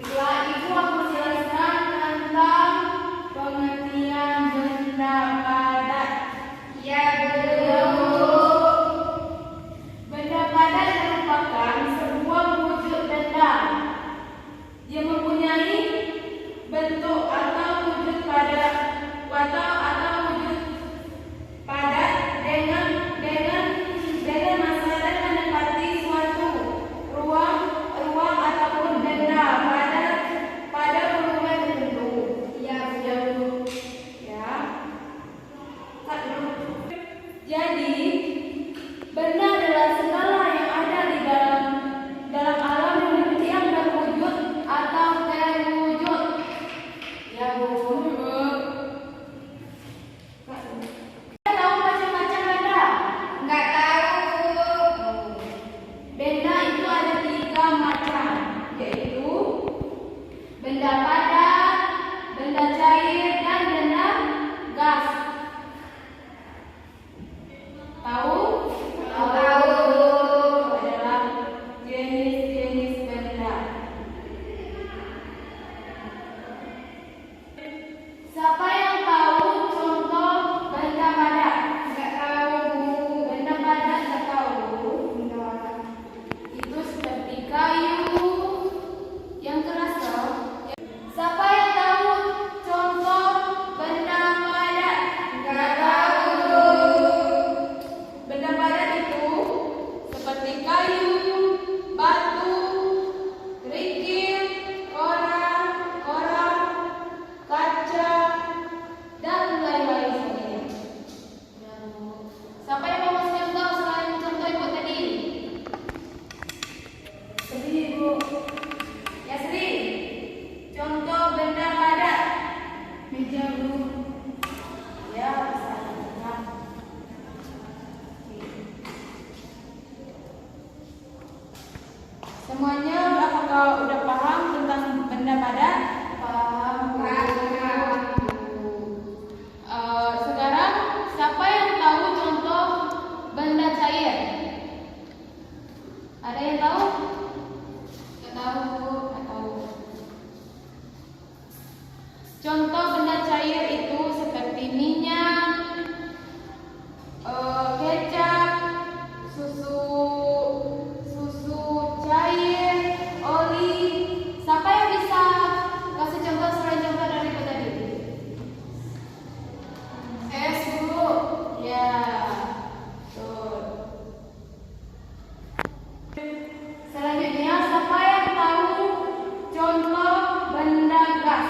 Setelah itu aku jelaskan tentang pengertian benda padat. Ya, Bu. Benda padat merupakan sebuah wujud benda yang mempunyai bentuk atau wujud padat dengan masa dan menempati suatu ruang ataupun benda pada volume tertentu. Ya, Bu. Ya. Jadi, benda adalah segala yang ada di dalam alam yang berwujud atau terwujud. Ya, Bu. Kita tahu macam-macam benda. Enggak tahu, Bu. Benda itu ada 3 macam, yaitu benda padat, benda cair, dan benda gas. Tahu? Tahu. Itu adalah jenis-jenis benda. Siapa yang tahu contoh benda padat? Enggak tahu, Bu. Benda padat tak tahu. Enggak. Itu seperti kayu yang keras toh. Siapa yang tahu contoh benda padat? Enggak tahu, Bu. Benda padat itu seperti kayu, batu, kerikil, koran, kaca, dan lain-lain sebagainya. Siapa yang mau kasih contoh selain contoh ibu tadi? Sri, Ibu. Ya, Sri. Contoh benda padat. Meja, Bu. Ya, bisa. Nah. Semuanya apakah udah paham tentang benda padat? Paham. Sekarang siapa yang tahu contoh benda cair? Ada yang tahu? Enggak tahu, Bu. Nggak tahu. Contoh benda cair itu seperti minyak, kecap, susu cair, oli. Siapa yang bisa kasih contoh selain contoh dari itu tadi? Es, Bu. Ya, betul. Selanjutnya, siapa yang tahu contoh benda gas?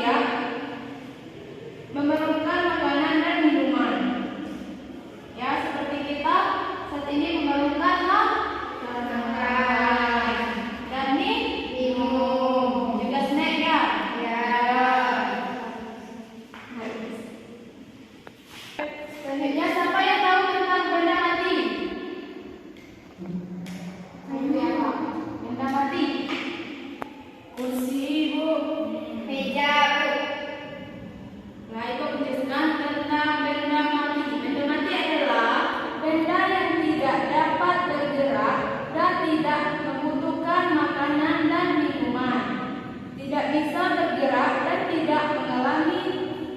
ya. Memerlukan makanan dan minuman. Ya, seperti kita saat ini memerlukan makan dan minum, juga snack ya. Selanjutnya, siapa yang tahu tentang benda mati? Benda mati. Kursi, Bu. Meja, Bu. Nah, itu menjelaskan tentang benda mati. Benda mati adalah benda yang tidak dapat bergerak dan tidak membutuhkan makanan dan minuman, tidak bisa bergerak dan tidak mengalami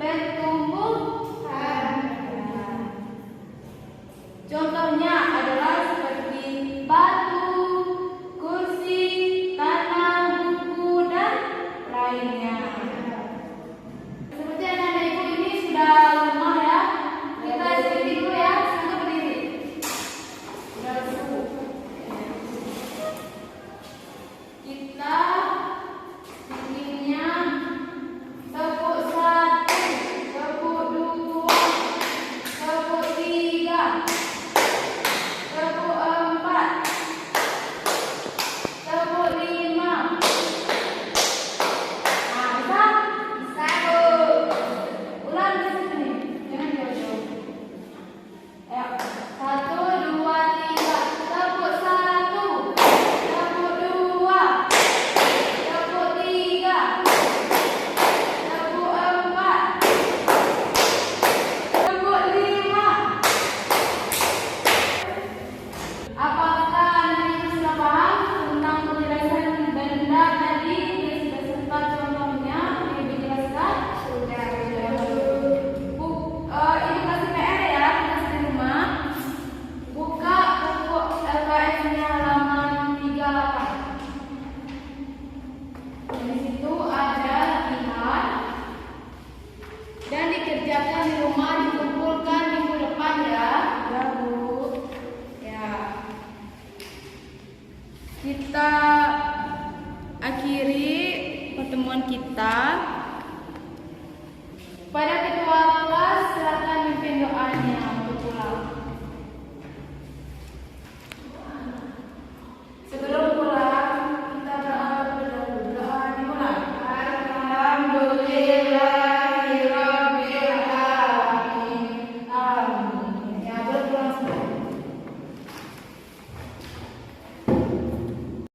pertumbuhan. Contohnya adalah seperti batu, kursi, tanah, buku, dan lainnya. Seperti anak-anak ibu ini sudah lemah ya. Kita istirahat dulu ya, sambil berdiri. Sudah subuh. Kita bikinnya tepuk 1, tepuk 2, tepuk 3, tepuk 4, tepuk 5. Nah, bisa? Bisa, Bu. Ulang di sini, jangan jauh-jauh. Ayo, 1, 2, 3. Tepuk 1, tepuk 2, tepuk 3, tepuk 4, tepuk 5. Apakah anak ibu sudah paham tentang penjelasan benda tadi beserta contohnya yang dijelaskan? Sudah, Bu, ibu kasih PR ya, tugas di rumah. Buka buku LKS-nya halaman 38. Di situ ada latihan dan dikerjakan di rumah, dikumpulkan minggu depan ya. Ya, Bu. Ya. Kita akhiri pertemuan kita. Pada